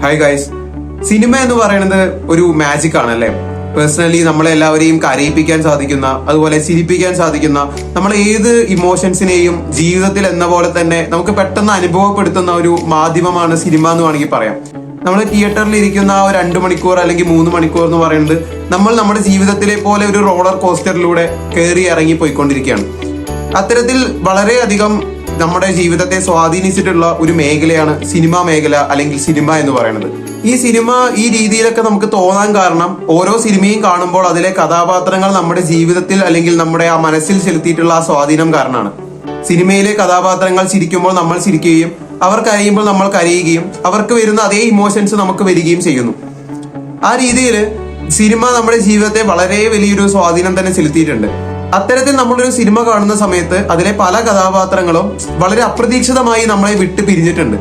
Hi guys, cinema എന്ന് പറയുന്നത് ഒരു മാജിക് ആണല്ലേ. പേഴ്സണലി നമ്മളെല്ലാവരെയും കരയിപ്പിക്കാൻ സാധിക്കുന്ന, അതുപോലെ ചിരിപ്പിക്കാൻ സാധിക്കുന്ന, നമ്മൾ ഏത് ഇമോഷൻസിനെയും ജീവിതത്തിൽ എന്ന പോലെ തന്നെ നമുക്ക് പെട്ടെന്ന് അനുഭവപ്പെടുത്തുന്ന ഒരു മാധ്യമമാണ് സിനിമ എന്ന് വേണമെങ്കിൽ പറയാം. നമ്മൾ തിയേറ്ററിൽ ഇരിക്കുന്ന ആ 2 മണിക്കൂർ അല്ലെങ്കിൽ 3 മണിക്കൂർ എന്ന് പറയുന്നത് നമ്മൾ നമ്മുടെ ജീവിതത്തിലെ പോലെ ഒരു റോളർ കോസ്റ്ററിലൂടെ കയറി ഇറങ്ങി പോയിക്കൊണ്ടിരിക്കുകയാണ്. അത്തരത്തിൽ വളരെയധികം നമ്മുടെ ജീവിതത്തെ സ്വാധീനിച്ചിട്ടുള്ള ഒരു മേഖലയാണ് സിനിമ മേഖല അല്ലെങ്കിൽ സിനിമ എന്ന് പറയുന്നത്. ഈ സിനിമ ഈ രീതിയിലൊക്കെ നമുക്ക് തോന്നാൻ കാരണം ഓരോ സിനിമയും കാണുമ്പോൾ അതിലെ കഥാപാത്രങ്ങൾ നമ്മുടെ ജീവിതത്തിൽ അല്ലെങ്കിൽ നമ്മുടെ ആ മനസ്സിൽ ചെലുത്തിയിട്ടുള്ള ആ സ്വാധീനം കാരണമാണ്. സിനിമയിലെ കഥാപാത്രങ്ങൾ ചിരിക്കുമ്പോൾ നമ്മൾ ചിരിക്കുകയും അവർ കരയുമ്പോൾ നമ്മൾ കരയുകയും അവർക്ക് വരുന്ന അതേ ഇമോഷൻസ് നമുക്ക് വരികയും ചെയ്യുന്നു. ആ രീതിയിൽ സിനിമ നമ്മുടെ ജീവിതത്തെ വളരെ വലിയൊരു സ്വാധീനം തന്നെ ചെലുത്തിയിട്ടുണ്ട്. അത്തരത്തിൽ നമ്മളൊരു സിനിമ കാണുന്ന സമയത്ത് അതിലെ പല കഥാപാത്രങ്ങളും വളരെ അപ്രതീക്ഷിതമായി നമ്മളെ വിട്ട് പിരിഞ്ഞിട്ടുണ്ട്,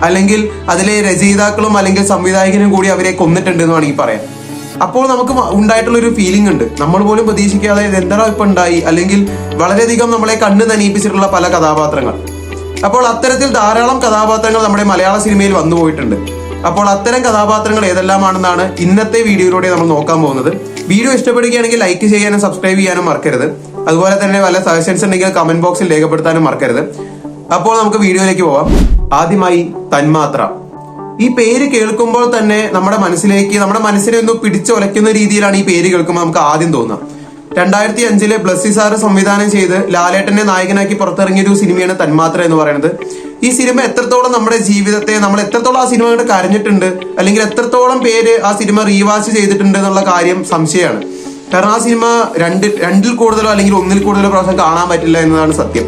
അല്ലെങ്കിൽ അതിലെ രചയിതാക്കളും അല്ലെങ്കിൽ സംവിധായകനും കൂടി അവരെ കൊന്നിട്ടുണ്ട് എന്ന് വേണമെങ്കിൽ പറയാം. അപ്പോൾ നമുക്ക് ഉണ്ടായിട്ടുള്ള ഒരു ഫീലിംഗ് ഉണ്ട്, നമ്മൾ പോലും പ്രതീക്ഷിക്കാതെ എന്താ ഇപ്പൊ ഉണ്ടായി, അല്ലെങ്കിൽ വളരെയധികം നമ്മളെ കണ്ണ് നനയിപ്പിച്ചിട്ടുള്ള പല കഥാപാത്രങ്ങൾ. അപ്പോൾ അത്തരത്തിൽ ധാരാളം കഥാപാത്രങ്ങൾ നമ്മുടെ മലയാള സിനിമയിൽ വന്നു പോയിട്ടുണ്ട്. അപ്പോൾ അത്തരം കഥാപാത്രങ്ങൾ ഏതെല്ലാമാണെന്നാണ് ഇന്നത്തെ വീഡിയോയിലൂടെ നമ്മൾ നോക്കാൻ പോകുന്നത്. വീഡിയോ ഇഷ്ടപ്പെടുകയാണെങ്കിൽ ലൈക്ക് ചെയ്യാനും സബ്സ്ക്രൈബ് ചെയ്യാനും മറക്കരുത്. അതുപോലെ തന്നെ വല്ല സജഷൻസ് ഉണ്ടെങ്കിൽ കമന്റ് ബോക്സിൽ രേഖപ്പെടുത്താനും മറക്കരുത്. അപ്പോൾ നമുക്ക് വീഡിയോയിലേക്ക് പോവാം. ആദ്യമായി തന്മാത്ര. ഈ പേര് കേൾക്കുമ്പോൾ തന്നെ നമ്മുടെ മനസ്സിനെ ഒന്ന് പിടിച്ചുലയ്ക്കുന്ന രീതിയിലാണ് ഈ പേര് കേൾക്കുമ്പോൾ നമുക്ക് ആദ്യം തോന്നുക. 2005 ബ്ലസ്സി സാറ് സംവിധാനം ചെയ്ത് ലാലേട്ടനെ നായകനാക്കി പുറത്തിറങ്ങിയ ഒരു സിനിമയാണ് തന്മാത്ര എന്ന് പറയുന്നത്. ഈ സിനിമ എത്രത്തോളം നമ്മുടെ ജീവിതത്തെ, നമ്മൾ എത്രത്തോളം ആ സിനിമ കണ്ട് കരഞ്ഞിട്ടുണ്ട്, അല്ലെങ്കിൽ എത്രത്തോളം പേര് ആ സിനിമ റീവാച്ച് ചെയ്തിട്ടുണ്ട് എന്നുള്ള കാര്യം സംശയമാണ്. കാരണം ആ സിനിമ രണ്ടിൽ കൂടുതലോ അല്ലെങ്കിൽ 1ൽ കൂടുതലോ പ്രാവശ്യം കാണാൻ പറ്റില്ല എന്നതാണ് സത്യം.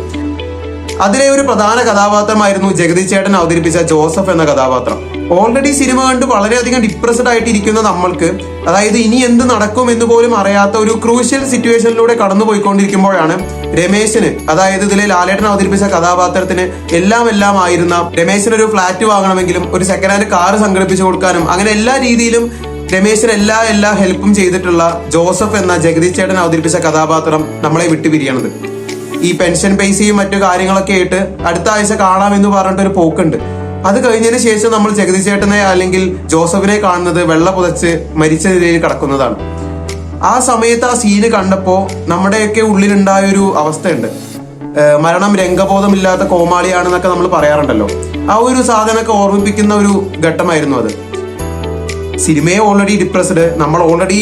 അതിലെ ഒരു പ്രധാന കഥാപാത്രമായിരുന്നു ജഗതി ചേട്ടൻ അവതരിപ്പിച്ച ജോസഫ് എന്ന കഥാപാത്രം. ഓൾറെഡി സിനിമ കണ്ട് വളരെയധികം ഡിപ്രസ്ഡ് ആയിട്ടിരിക്കുന്ന നമ്മൾക്ക്, അതായത് ഇനി എന്ത് നടക്കും എന്ന് പോലും അറിയാത്ത ഒരു ക്രൂഷ്യൽ സിറ്റുവേഷനിലൂടെ കടന്നു പോയിക്കൊണ്ടിരിക്കുമ്പോഴാണ് രമേശന്, അതായത് ഇതിലെ ലാലേട്ടൻ അവതരിപ്പിച്ച കഥാപാത്രത്തിന് എല്ലാം ആയിരുന്ന രമേശന് ഒരു ഫ്ലാറ്റ് വാങ്ങണമെങ്കിലും ഒരു സെക്കൻഡ് ഹാൻഡ് കാർ സംഘടിപ്പിച്ചു കൊടുക്കാനും അങ്ങനെ എല്ലാ രീതിയിലും രമേശന് എല്ലാ ഹെൽപ്പും ചെയ്തിട്ടുള്ള ജോസഫ് എന്ന ജഗതി ചേട്ടൻ അവതരിപ്പിച്ച കഥാപാത്രം നമ്മളെ വിട്ടുപിരിയണത്. ഈ പെൻഷൻ പൈസയും മറ്റു കാര്യങ്ങളൊക്കെ ആയിട്ട് അടുത്ത ആഴ്ച കാണാമെന്ന് പറഞ്ഞിട്ട് ഒരു പോക്കുണ്ട്. അത് കഴിഞ്ഞതിന് ശേഷം നമ്മൾ ജഗതി ചേട്ടനെ അല്ലെങ്കിൽ ജോസഫിനെ കാണുന്നത് വെള്ള പുതച്ച് മരിച്ച നിലയിൽ കിടക്കുന്നതാണ്. ആ സമയത്ത് ആ സീന് കണ്ടപ്പോ നമ്മുടെയൊക്കെ ഉള്ളിലുണ്ടായ ഒരു അവസ്ഥയുണ്ട്. മരണം രംഗബോധമില്ലാത്ത കോമാളിയാണെന്നൊക്കെ നമ്മൾ പറയാറുണ്ടല്ലോ. ആ ഒരു സാധനമൊക്കെ ഓർമ്മിപ്പിക്കുന്ന ഒരു ഘട്ടമായിരുന്നു അത്. സിനിമയെ ഓൾറെഡി ഡിപ്രസ്ഡ്, നമ്മൾ ഓൾറെഡി,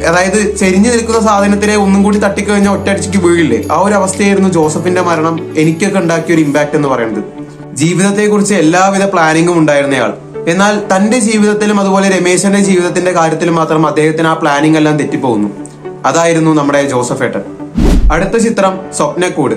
അതായത് ചെരിഞ്ഞു നിൽക്കുന്ന സാധനത്തിനെ ഒന്നും കൂടി തട്ടിക്കഴിഞ്ഞാൽ ഒറ്റയടിക്ക് വീഴില്ലേ, ആ ഒരു അവസ്ഥയായിരുന്നു ജോസഫിന്റെ മരണം എനിക്കൊക്കെ ഉണ്ടാക്കിയ ഒരു ഇമ്പാക്ട് എന്ന് പറയുന്നത്. ജീവിതത്തെക്കുറിച്ച് എല്ലാവിധ പ്ലാനിങ്ങും ഉണ്ടായിരുന്നയാൾ, എന്നാൽ തന്റെ ജീവിതത്തിലും അതുപോലെ രമേശന്റെ ജീവിതത്തിന്റെ കാര്യത്തിലും മാത്രം അദ്ദേഹത്തിന് ആ പ്ലാനിങ് എല്ലാം തെറ്റിപ്പോകുന്നു. അതായിരുന്നു നമ്മുടെ ജോസഫ് ഏട്ടൻ. അടുത്ത ചിത്രം സ്വപ്നക്കൂട്.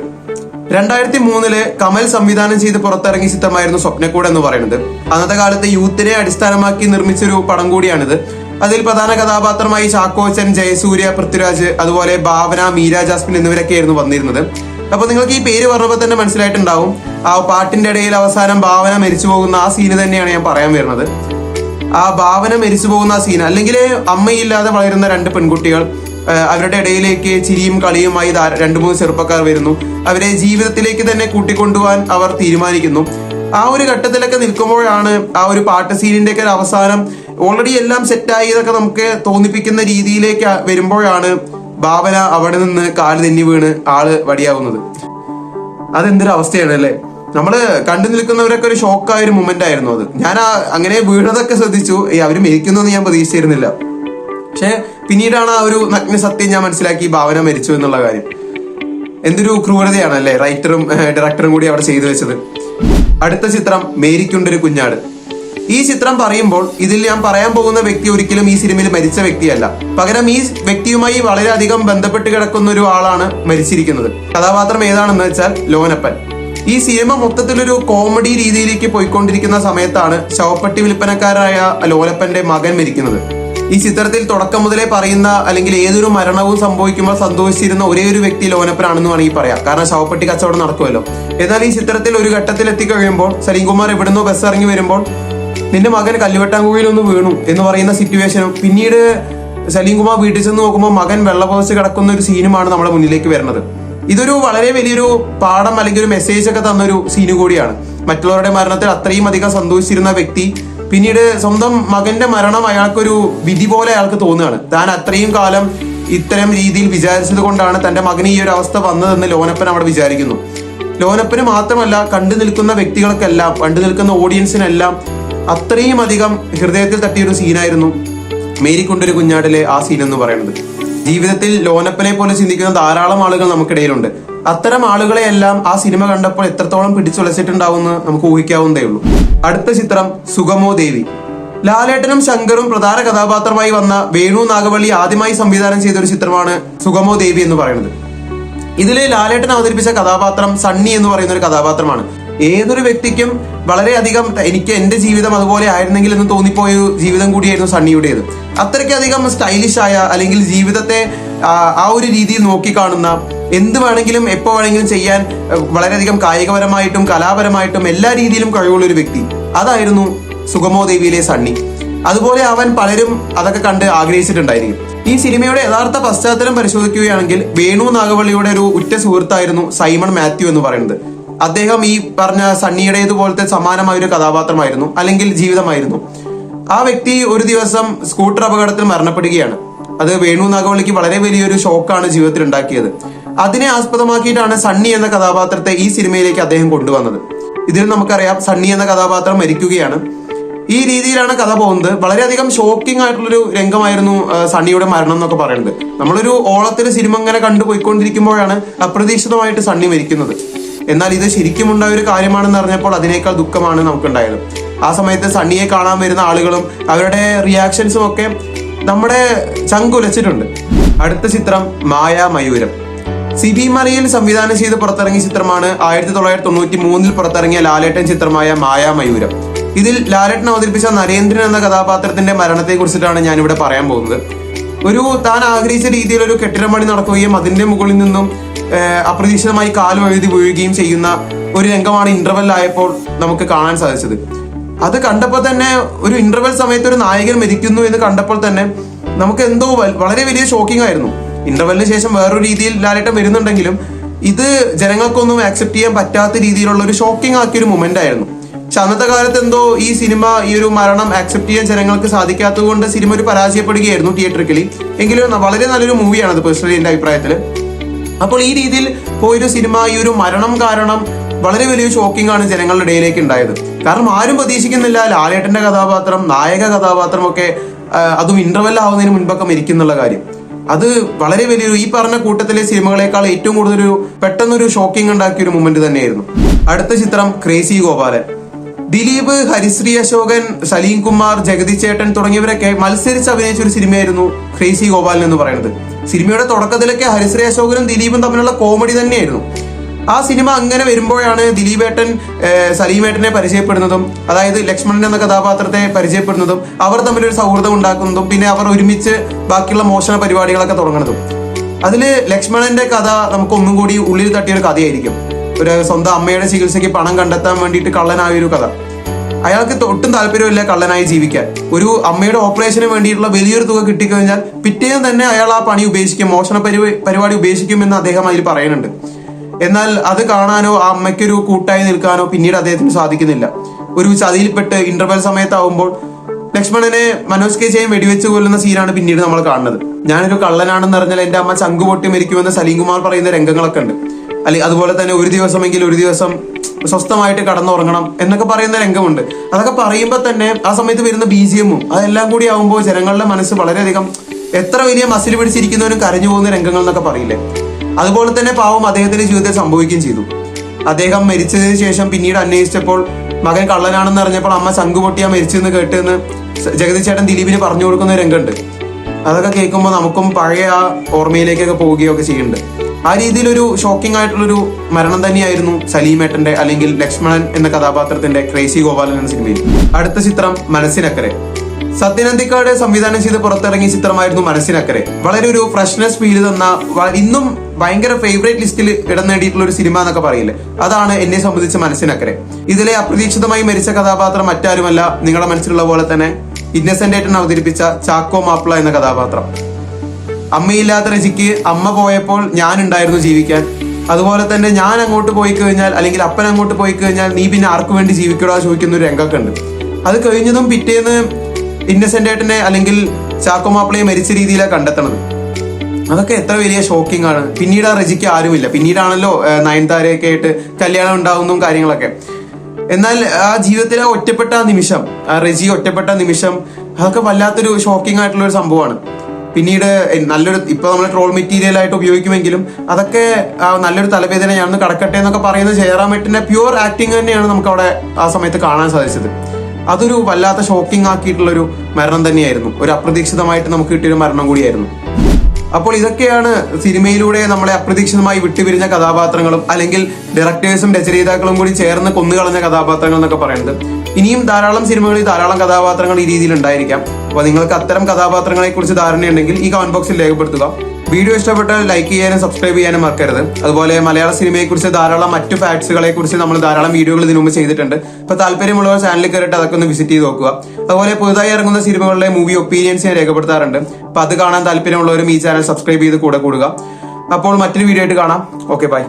2003 കമൽ സംവിധാനം ചെയ്ത് പുറത്തിറങ്ങിയ ചിത്രമായിരുന്നു സ്വപ്നക്കൂട് എന്ന് പറയുന്നത്. അന്നത്തെ കാലത്ത് യൂത്തിനെ അടിസ്ഥാനമാക്കി നിർമ്മിച്ചൊരു പടം കൂടിയാണിത്. അതിൽ പ്രധാന കഥാപാത്രമായി ചാക്കോച്ചൻ, ജയസൂര്യ, പൃഥ്വിരാജ്, അതുപോലെ ഭാവന, മീര ജാസ്മിൻ എന്നിവരൊക്കെയായിരുന്നു വന്നിരുന്നത്. അപ്പൊ നിങ്ങൾക്ക് ഈ പേര് പറഞ്ഞപ്പോൾ തന്നെ മനസ്സിലായിട്ടുണ്ടാവും, ആ പാട്ടിന്റെ ഇടയിൽ അവസാനം ഭാവന മരിച്ചു പോകുന്ന ആ സീന് തന്നെയാണ് ഞാൻ പറയാൻ വരുന്നത്. ആ ഭാവന മരിച്ചു പോകുന്ന ആ സീൻ, അല്ലെങ്കിൽ അമ്മയില്ലാതെ വളരുന്ന 2 പെൺകുട്ടികൾ, അവരുടെ ഇടയിലേക്ക് ചിരിയും കളിയുമായി 2-3 ചെറുപ്പക്കാർ വരുന്നു. അവരെ ജീവിതത്തിലേക്ക് തന്നെ കൂട്ടിക്കൊണ്ടുപോകാൻ അവർ തീരുമാനിക്കുന്നു. ആ ഒരു ഘട്ടത്തിലൊക്കെ നിൽക്കുമ്പോഴാണ് ആ ഒരു പാട്ട് സീനിന്റെ ഒക്കെ ഒരു അവസാനം ഓൾറെഡി എല്ലാം സെറ്റായി ഇതൊക്കെ നമുക്ക് തോന്നിപ്പിക്കുന്ന രീതിയിലേക്ക് വരുമ്പോഴാണ് ഭാവന അവിടെ നിന്ന് കാല് തെന്നി വീണ് ആള് വടിയാവുന്നത്. അതെന്തൊരു അവസ്ഥയാണ് അല്ലേ. നമ്മള് കണ്ടു നിൽക്കുന്നവരൊക്കെ ഒരു ഷോക്കായ ഒരു മൊമെന്റ് ആയിരുന്നു അത്. ഞാൻ അങ്ങനെ വീണതൊക്കെ ശ്രദ്ധിച്ചു, അവര് മരിക്കുന്നു ഞാൻ പ്രതീക്ഷിച്ചിരുന്നില്ല. പക്ഷെ പിന്നീടാണ് ആ ഒരു നഗ്ന സത്യം ഞാൻ മനസ്സിലാക്കി, ഭാവന മരിച്ചു എന്നുള്ള കാര്യം. എന്തൊരു ക്രൂരതയാണല്ലേ റൈറ്ററും ഡയറക്ടറും കൂടി അവിടെ ചെയ്തു വെച്ചത്. അടുത്ത ചിത്രം മേരിക്കുണ്ടൊരു കുഞ്ഞാട്. ഈ ചിത്രം പറയുമ്പോൾ ഇതിൽ ഞാൻ പറയാൻ പോകുന്ന വ്യക്തി ഒരിക്കലും ഈ സിനിമയിൽ മരിച്ച വ്യക്തിയല്ല, പകരം ഈ വ്യക്തിയുമായി വളരെയധികം ബന്ധപ്പെട്ട് കിടക്കുന്ന ഒരു ആളാണ് മരിച്ചിരിക്കുന്നത്. കഥാപാത്രം ഏതാണെന്ന് വെച്ചാൽ ലോനപ്പൻ. ഈ സിനിമ മൊത്തത്തിലൊരു കോമഡി രീതിയിലേക്ക് പോയിക്കൊണ്ടിരിക്കുന്ന സമയത്താണ് ശവപ്പെട്ടി വിൽപ്പനക്കാരായ ലോനപ്പന്റെ മകൻ മരിക്കുന്നത്. ഈ ചിത്രത്തിൽ തുടക്കം മുതലേ പറയുന്ന, അല്ലെങ്കിൽ ഏതൊരു മരണവും സംഭവിക്കുമ്പോൾ സന്തോഷിച്ചിരുന്ന ഒരേ ഒരു വ്യക്തി ലോനപ്പനാണെന്ന് വേണമെങ്കിൽ പറയാം, കാരണം ശവപ്പെട്ടി കച്ചവടം നടക്കുമല്ലോ. എന്നാൽ ഈ ചിത്രത്തിൽ ഒരു ഘട്ടത്തിൽ എത്തിക്കഴിയുമ്പോൾ സലീംകുമാർ എവിടുന്നോ ബസ് ഇറങ്ങി വരുമ്പോൾ നിന്റെ മകൻ കല്ലുവെട്ടാങ്കുഴിയിലൊന്ന് വീണു എന്ന് പറയുന്ന സിറ്റുവേഷനും, പിന്നീട് സലീംകുമാർ വീട്ടിൽ ചെന്ന് നോക്കുമ്പോൾ മകൻ വെള്ളപ്പൊതിച്ച് കിടക്കുന്ന ഒരു സീനുമാണ് നമ്മുടെ മുന്നിലേക്ക് വരുന്നത്. ഇതൊരു വളരെ വലിയൊരു പാഠം അല്ലെങ്കിൽ ഒരു മെസ്സേജ് ഒക്കെ തന്നൊരു സീന് കൂടിയാണ്. മറ്റുള്ളവരുടെ മരണത്തിൽ അത്രയും അധികം സന്തോഷിച്ചിരുന്ന വ്യക്തി പിന്നീട് സ്വന്തം മകന്റെ മരണം അയാൾക്കൊരു വിധി പോലെ അയാൾക്ക് തോന്നുകയാണ്. താൻ അത്രയും കാലം ഇത്തരം രീതിയിൽ വിചാരിച്ചത് കൊണ്ടാണ് തന്റെ മകന് ഈ ഒരു അവസ്ഥ വന്നതെന്ന് ലോനപ്പൻ അവിടെ വിചാരിക്കുന്നു. ലോനപ്പന് മാത്രമല്ല, കണ്ടു നിൽക്കുന്ന വ്യക്തികൾക്കെല്ലാം, കണ്ടു നിൽക്കുന്ന ഓഡിയൻസിനെല്ലാം അത്രയും അധികം ഹൃദയത്തിൽ തട്ടിയൊരു സീനായിരുന്നു മേരിക്കൊണ്ടൊരു കുഞ്ഞാടിലെ ആ സീൻ എന്ന് പറയുന്നത്. ജീവിതത്തിൽ ലോനപ്പനെ പോലെ ചിന്തിക്കുന്ന ധാരാളം ആളുകൾ നമുക്കിടയിലുണ്ട്. അത്തരം ആളുകളെ എല്ലാം ആ സിനിമ കണ്ടപ്പോൾ എത്രത്തോളം പിടിച്ചുലച്ചിട്ടുണ്ടാവുമെന്ന് നമുക്ക് ഊഹിക്കാവുന്നതേ ഉള്ളൂ. അടുത്ത ചിത്രം സുഗമോ ദേവി. ലാലേട്ടനും ശങ്കറും പ്രധാന കഥാപാത്രമായി വന്ന വേണു നാഗവള്ളി ആദ്യമായി സംവിധാനം ചെയ്ത ഒരു ചിത്രമാണ് സുഗമോ ദേവി എന്ന് പറയുന്നത്. ഇതില് ലാലേട്ടൻ അവതരിപ്പിച്ച കഥാപാത്രം സണ്ണി എന്ന് പറയുന്ന ഒരു കഥാപാത്രമാണ്. ഏതൊരു വ്യക്തിക്കും വളരെയധികം എനിക്ക് എന്റെ ജീവിതം അതുപോലെ ആയിരുന്നെങ്കിൽ എന്ന് തോന്നിപ്പോയ ജീവിതം കൂടിയായിരുന്നു സണ്ണിയുടേത്. അത്രയ്ക്കധികം സ്റ്റൈലിഷ് ആയ, അല്ലെങ്കിൽ ജീവിതത്തെ ആ ഒരു രീതിയിൽ നോക്കിക്കാണുന്ന, എന്ത് വേണമെങ്കിലും എപ്പോ വേണമെങ്കിലും ചെയ്യാൻ വളരെയധികം കായികപരമായിട്ടും കലാപരമായിട്ടും എല്ലാ രീതിയിലും കഴിവുള്ള ഒരു വ്യക്തി. അതായിരുന്നു സുഗമോ ദേവിയിലെ സണ്ണി. അതുപോലെ അവൻ പലരും അതൊക്കെ കണ്ട് ആഗ്രഹിച്ചിട്ടുണ്ടായിരിക്കും. ഈ സിനിമയുടെ യഥാർത്ഥ പശ്ചാത്തലം പരിശോധിക്കുകയാണെങ്കിൽ വേണു നാഗവള്ളിയുടെ ഒരു ഉറ്റ സുഹൃത്തായിരുന്നു സൈമൺ മാത്യു എന്ന് പറയുന്നത്. അദ്ദേഹം ഈ പറഞ്ഞ സണ്ണിയുടേതുപോലത്തെ സമാനമായ ഒരു കഥാപാത്രമായിരുന്നു, അല്ലെങ്കിൽ ജീവിതമായിരുന്നു. ആ വ്യക്തി ഒരു ദിവസം സ്കൂട്ടർ അപകടത്തിൽ മരണപ്പെടുകയാണ്. അത് വേണു നാഗവള്ളിക്ക് വളരെ വലിയൊരു ഷോക്കാണ് ജീവിതത്തിൽ ഉണ്ടാക്കിയത്. അതിനെ ആസ്പദമാക്കിയിട്ടാണ് സണ്ണി എന്ന കഥാപാത്രത്തെ ഈ സിനിമയിലേക്ക് അദ്ദേഹം കൊണ്ടുവന്നത്. ഇതിൽ നമുക്കറിയാം സണ്ണി എന്ന കഥാപാത്രം മരിക്കുകയാണ്. ഈ രീതിയിലാണ് കഥ പോകുന്നത്. വളരെയധികം ഷോക്കിംഗ് ആയിട്ടുള്ളൊരു രംഗമായിരുന്നു സണ്ണിയുടെ മരണം എന്നൊക്കെ പറയുന്നത്. നമ്മളൊരു ഓളത്തിൽ സിനിമ ഇങ്ങനെ കണ്ടുപോയിക്കൊണ്ടിരിക്കുമ്പോഴാണ് അപ്രതീക്ഷിതമായിട്ട് സണ്ണി മരിക്കുന്നത്. എന്നാൽ ഇത് ശരിക്കും ഉണ്ടായ ഒരു കാര്യമാണെന്ന് അറിഞ്ഞപ്പോൾ അതിനേക്കാൾ ദുഃഖമാണ് നമുക്കുണ്ടായത്. ആ സമയത്ത് സണ്ണിയെ കാണാൻ വരുന്ന ആളുകളും അവരുടെ റിയാക്ഷൻസും ഒക്കെ നമ്മുടെ ചങ്കുലച്ചിട്ടുണ്ട്. അടുത്ത ചിത്രം മായാമയൂരം. സിബി മലയിൽ സംവിധാനം ചെയ്ത് പുറത്തിറങ്ങിയ ചിത്രമാണ് 1993 പുറത്തിറങ്ങിയ ലാലേട്ടൻ ചിത്രമായ മായാമയൂരം. ഇതിൽ ലാലേട്ടൻ അവതരിപ്പിച്ച നരേന്ദ്രൻ എന്ന കഥാപാത്രത്തിന്റെ മരണത്തെ കുറിച്ചിട്ടാണ് ഞാനിവിടെ പറയാൻ പോകുന്നത്. താൻ ആഗ്രഹിച്ച രീതിയിൽ ഒരു കെട്ടിടം പണി നടക്കുകയും അതിന്റെ മുകളിൽ നിന്നും അപ്രതീക്ഷിതമായി കാല് വഴുതി വീഴുകയും ചെയ്യുന്ന ഒരു രംഗമാണ് ഇന്റർവെൽ ആയപ്പോൾ നമുക്ക് കാണാൻ സാധിച്ചത്. അത് കണ്ടപ്പോൾ തന്നെ, ഒരു ഇന്റർവെൽ സമയത്ത് ഒരു നായകൻ മരിക്കുന്നു എന്ന് കണ്ടപ്പോൾ തന്നെ നമുക്ക് എന്തോ വളരെ വലിയ ഷോക്കിംഗ് ആയിരുന്നു. ഇന്റർവെല്ലിന് ശേഷം വേറൊരു രീതിയിൽ ലാലേട്ടൻ വരുന്നുണ്ടെങ്കിലും ഇത് ജനങ്ങൾക്കൊന്നും ആക്സെപ്റ്റ് ചെയ്യാൻ പറ്റാത്ത രീതിയിലുള്ള ഒരു ഷോക്കിംഗ് ആക്കിയ ഒരു മൊമെന്റ് ആയിരുന്നു. പക്ഷെ അന്നത്തെ കാലത്ത് എന്തോ ഈ സിനിമ, ഈ ഒരു മരണം ആക്സെപ്റ്റ് ചെയ്യാൻ ജനങ്ങൾക്ക് സാധിക്കാത്തത് കൊണ്ട് സിനിമ ഒരു പരാജയപ്പെടുകയായിരുന്നു തിയേറ്ററിക്കലി. എങ്കിലും വളരെ നല്ലൊരു മൂവിയാണ് അത് പേഴ്സണലി എന്റെ അഭിപ്രായത്തിൽ. അപ്പോൾ ഈ രീതിയിൽ പോയൊരു സിനിമ, ഈ ഒരു മരണം കാരണം വളരെ വലിയ ഷോക്കിംഗ് ആണ് ജനങ്ങളുടെ ഇടയിലേക്ക് ഉണ്ടായത്. കാരണം ആരും പ്രതീക്ഷിക്കുന്നില്ല ലാലേട്ടന്റെ കഥാപാത്രം, നായക കഥാപാത്രം ഒക്കെ അതും ഇന്റർവെൽ ആവുന്നതിന് മുൻപൊക്കെ മരിക്കുന്നുള്ള കാര്യം. അത് വളരെ വലിയൊരു, ഈ പറഞ്ഞ കൂട്ടത്തിലെ സിനിമകളെക്കാൾ ഏറ്റവും കൂടുതൽ പെട്ടെന്നൊരു ഷോക്കിംഗ് ഉണ്ടാക്കിയ ഒരു മൊമെന്റ് തന്നെയായിരുന്നു. അടുത്ത ചിത്രം ക്രേസി ഗോപാലൻ. ദിലീപ്, ഹരിശ്രീ അശോകൻ, സലീം കുമാർ, ജഗതി ചേട്ടൻ തുടങ്ങിയവരൊക്കെ മത്സരിച്ച് അഭിനയിച്ച ഒരു സിനിമയായിരുന്നു ക്രേസി ഗോപാലൻ എന്ന് പറയുന്നത്. സിനിമയുടെ തുടക്കത്തിലൊക്കെ ഹരിശ്രീ അശോകനും ദിലീപും തമ്മിലുള്ള കോമഡി തന്നെയായിരുന്നു. ആ സിനിമ അങ്ങനെ വരുമ്പോഴാണ് ദിലീപേട്ടൻ സലീമേട്ടനെ പരിചയപ്പെടുന്നതും, അതായത് ലക്ഷ്മണൻ എന്ന കഥാപാത്രത്തെ പരിചയപ്പെടുന്നതും, അവർ തമ്മിലൊരു സൗഹൃദം ഉണ്ടാക്കുന്നതും, പിന്നെ അവർ ഒരുമിച്ച് ബാക്കിയുള്ള മോഷണ പരിപാടികളൊക്കെ തുടങ്ങുന്നതും. അതില് ലക്ഷ്മണന്റെ കഥ നമുക്ക് ഒന്നും കൂടി ഉള്ളിൽ തട്ടിയൊരു കഥയായിരിക്കും. ഒരു സ്വന്തം അമ്മയുടെ ചികിത്സയ്ക്ക് പണം കണ്ടെത്താൻ വേണ്ടിയിട്ട് കള്ളനായ ഒരു കഥ. അയാൾക്ക് ഒട്ടും താല്പര്യമില്ല കള്ളനായി ജീവിക്കാൻ. ഒരു അമ്മയുടെ ഓപ്പറേഷന് വേണ്ടിയിട്ടുള്ള വലിയൊരു തുക കിട്ടിക്കഴിഞ്ഞാൽ പിറ്റേന്ന് തന്നെ അയാൾ ആ പണി ഉപേക്ഷിക്കും, മോഷണ പരിപാടി ഉപേക്ഷിക്കുമെന്ന് അദ്ദേഹം അതിൽ പറയുന്നുണ്ട്. എന്നാൽ അത് കാണാനോ ആ അമ്മയ്ക്കൊരു കൂട്ടായി നിൽക്കാനോ പിന്നീട് അദ്ദേഹത്തിന് സാധിക്കുന്നില്ല. ഒരു ചതിയിൽപ്പെട്ട് ഇന്റർവെൽ സമയത്താവുമ്പോൾ ലക്ഷ്മണനെ മനോജ് കെ ജയൻ വെടിവെച്ച് കൊല്ലുന്ന സീനാണ് പിന്നീട് നമ്മൾ കാണുന്നത്. ഞാനൊരു കള്ളനാണെന്ന് അറിഞ്ഞാൽ എന്റെ അമ്മ ചങ്കു പൊട്ടി മരിക്കുമെന്ന് സലീം കുമാർ പറയുന്ന രംഗങ്ങളൊക്കെ ഉണ്ട്. അതുപോലെ തന്നെ ഒരു ദിവസം സ്വസ്ഥമായിട്ട് കടന്നുറങ്ങണം എന്നൊക്കെ പറയുന്ന രംഗമുണ്ട്. അതൊക്കെ പറയുമ്പോൾ തന്നെ ആ സമയത്ത് വരുന്ന BGM-ഉം അതെല്ലാം കൂടി ആവുമ്പോൾ ജനങ്ങളുടെ മനസ്സ് വളരെയധികം, എത്ര വലിയ മസിൽ പിടിച്ചിരിക്കുന്നവനും കരഞ്ഞു പോകുന്ന രംഗങ്ങൾ എന്നൊക്കെ പറയില്ലേ, അതുപോലെ തന്നെ പാവം അദ്ദേഹത്തിന്റെ ജീവിതത്തിൽ സംഭവിക്കുകയും ചെയ്തു. അദ്ദേഹം മരിച്ചതിന് ശേഷം പിന്നീട് അന്വേഷിച്ചപ്പോൾ മകൻ കള്ളനാണെന്ന് അറിഞ്ഞപ്പോൾ അമ്മ ചങ്കു പൊട്ടിയാ മരിച്ചെന്ന് കേട്ടെന്ന് ജഗതി ചേട്ടൻ ദിലീപിന് പറഞ്ഞു കൊടുക്കുന്ന രംഗമുണ്ട്. അതൊക്കെ കേൾക്കുമ്പോൾ നമുക്കും പഴയ ആ ഓർമ്മയിലേക്കൊക്കെ പോവുകയൊക്കെ ചെയ്യുന്നുണ്ട്. ആ രീതിയിലൊരു ഷോക്കിംഗ് ആയിട്ടുള്ളൊരു മരണം തന്നെയായിരുന്നു സലീമേട്ടന്റെ, അല്ലെങ്കിൽ ലക്ഷ്മണൻ എന്ന കഥാപാത്രത്തിന്റെ ക്രേസി ഗോപാലൻ എന്ന സിനിമയിൽ. അടുത്ത ചിത്രം മനസ്സിനക്കരെ. സത്യനന്ദിക്കാട് സംവിധാനം ചെയ്ത് പുറത്തിറങ്ങിയ ചിത്രമായിരുന്നു മനസ്സിനക്കരെ. വളരെ ഒരു ഫ്രഷ്നെസ് ഫീൽ തന്ന, ഇന്നും ഭയങ്കര ഫേവറേറ്റ് ലിസ്റ്റിൽ ഇടം നേടിയിട്ടുള്ള ഒരു സിനിമ എന്നൊക്കെ പറയില്ലേ, അതാണ് എന്നെ സംബന്ധിച്ച് മനസ്സിനക്കരെ. ഇതിലെ അപ്രതീക്ഷിതമായി മരിച്ച കഥാപാത്രം മറ്റാരുമല്ല, നിങ്ങളുടെ മനസ്സിലുള്ള പോലെ തന്നെ ഇന്നസെന്റ് ഏട്ടൻ അവതരിപ്പിച്ച ചാക്കോ മാപ്പിള എന്ന കഥാപാത്രം. അമ്മയില്ലാത്ത രജിക്ക് അമ്മ പോയപ്പോൾ ഞാൻ ഉണ്ടായിരുന്നു ജീവിക്കാൻ, അതുപോലെ തന്നെ ഞാൻ അങ്ങോട്ട് പോയി കഴിഞ്ഞാൽ, അല്ലെങ്കിൽ അപ്പൻ അങ്ങോട്ട് പോയി കഴിഞ്ഞാൽ നീ പിന്നെ ആർക്കു വേണ്ടി ജീവിക്കടാ ചോദിക്കുന്ന ഒരു രംഗമൊക്കെ ഉണ്ട്. അത് കഴിഞ്ഞതും പിറ്റേന്ന് ഇന്നസെന്റ് ഏട്ടനെ അല്ലെങ്കിൽ ചാക്കോ മാപ്പിളയെ മരിച്ച രീതിയിലാണ് കണ്ടെത്തണത്. അതൊക്കെ എത്ര വലിയ ഷോക്കിംഗ് ആണ്. പിന്നീട് ആ റെജിക്ക് ആരുമില്ല. പിന്നീടാണല്ലോ നയൻതാരയൊക്കെ ആയിട്ട് കല്യാണം ഉണ്ടാവുന്നതും കാര്യങ്ങളൊക്കെ. എന്നാൽ ആ ജീവിതത്തിലെ ഒറ്റപ്പെട്ട നിമിഷം, ആ റെജി ഒറ്റപ്പെട്ട നിമിഷം, അതൊക്കെ വല്ലാത്തൊരു ഷോക്കിംഗ് ആയിട്ടുള്ള ഒരു സംഭവമാണ്. പിന്നീട് നല്ലൊരു, ഇപ്പൊ നമ്മൾ ട്രോൾ മെറ്റീരിയൽ ആയിട്ട് ഉപയോഗിക്കുമെങ്കിലും അതൊക്കെ നല്ലൊരു തലവേദനയാണെന്ന് കടക്കട്ടെ എന്നൊക്കെ പറയുന്നത് ജയറാമേട്ടന്റെ പ്യുവർ ആക്ടിങ് തന്നെയാണ് നമുക്ക് അവിടെ ആ സമയത്ത് കാണാൻ സാധിച്ചത്. അതൊരു വല്ലാത്ത ഷോക്കിംഗ് ആക്കിയിട്ടുള്ളൊരു മരണം തന്നെയായിരുന്നു. ഒരു അപ്രതീക്ഷിതമായിട്ട് നമുക്ക് കിട്ടിയൊരു മരണം കൂടിയായിരുന്നു. അപ്പോൾ ഇതൊക്കെയാണ് സിനിമയിലൂടെ നമ്മളെ അപ്രതീക്ഷിതമായി വിട്ടുപിരിഞ്ഞ കഥാപാത്രങ്ങളും അല്ലെങ്കിൽ ഡയറക്ടേഴ്സും രചയിതാക്കളും കൂടി ചേർന്ന് കൊന്നുകളഞ്ഞ കഥാപാത്രങ്ങൾ എന്നൊക്കെ പറയുന്നത്. ഇനിയും ധാരാളം സിനിമകളിൽ ധാരാളം കഥാപാത്രങ്ങൾ ഈ രീതിയിൽ ഉണ്ടായിരിക്കാം. അപ്പൊ നിങ്ങൾക്ക് അത്തരം കഥാപാത്രങ്ങളെ കുറിച്ച് ധാരണയുണ്ടെങ്കിൽ ഈ കമന്റ് ബോക്സിൽ രേഖപ്പെടുത്തുക. വീഡിയോ ഇഷ്ടപ്പെട്ടാൽ ലൈക്ക് ചെയ്യാനും സബ്സ്ക്രൈബ് ചെയ്യാനും മറക്കരുത്. അതുപോലെ മലയാള സിനിമയെ കുറിച്ച് ധാരാളം മറ്റു ഫാക്ട്സുകളെ കുറിച്ച് നമ്മൾ ധാരാളം വീഡിയോകൾ ഇതിനു മുമ്പ് ചെയ്തിട്ടുണ്ട്. അപ്പൊ താല്പര്യമുള്ളവർ ചാനലിൽ കയറിയിട്ട് അതൊക്കെ ഒന്ന് വിസിറ്റ് ചെയ്ത് നോക്കുക. അതുപോലെ പുതുതായി ഇറങ്ങുന്ന സിനിമകളിലെ മൂവി ഒപ്പീനിയൻസ് ഞാൻ രേഖപ്പെടുത്താറുണ്ട്. അപ്പൊ അത് കാണാൻ താല്പര്യമുള്ളവരും ഈ ചാനൽ സബ്സ്ക്രൈബ് ചെയ്ത് കൂടെ കൂടുക. അപ്പോൾ മറ്റൊരു വീഡിയോ ആയിട്ട് കാണാം. Okay, by.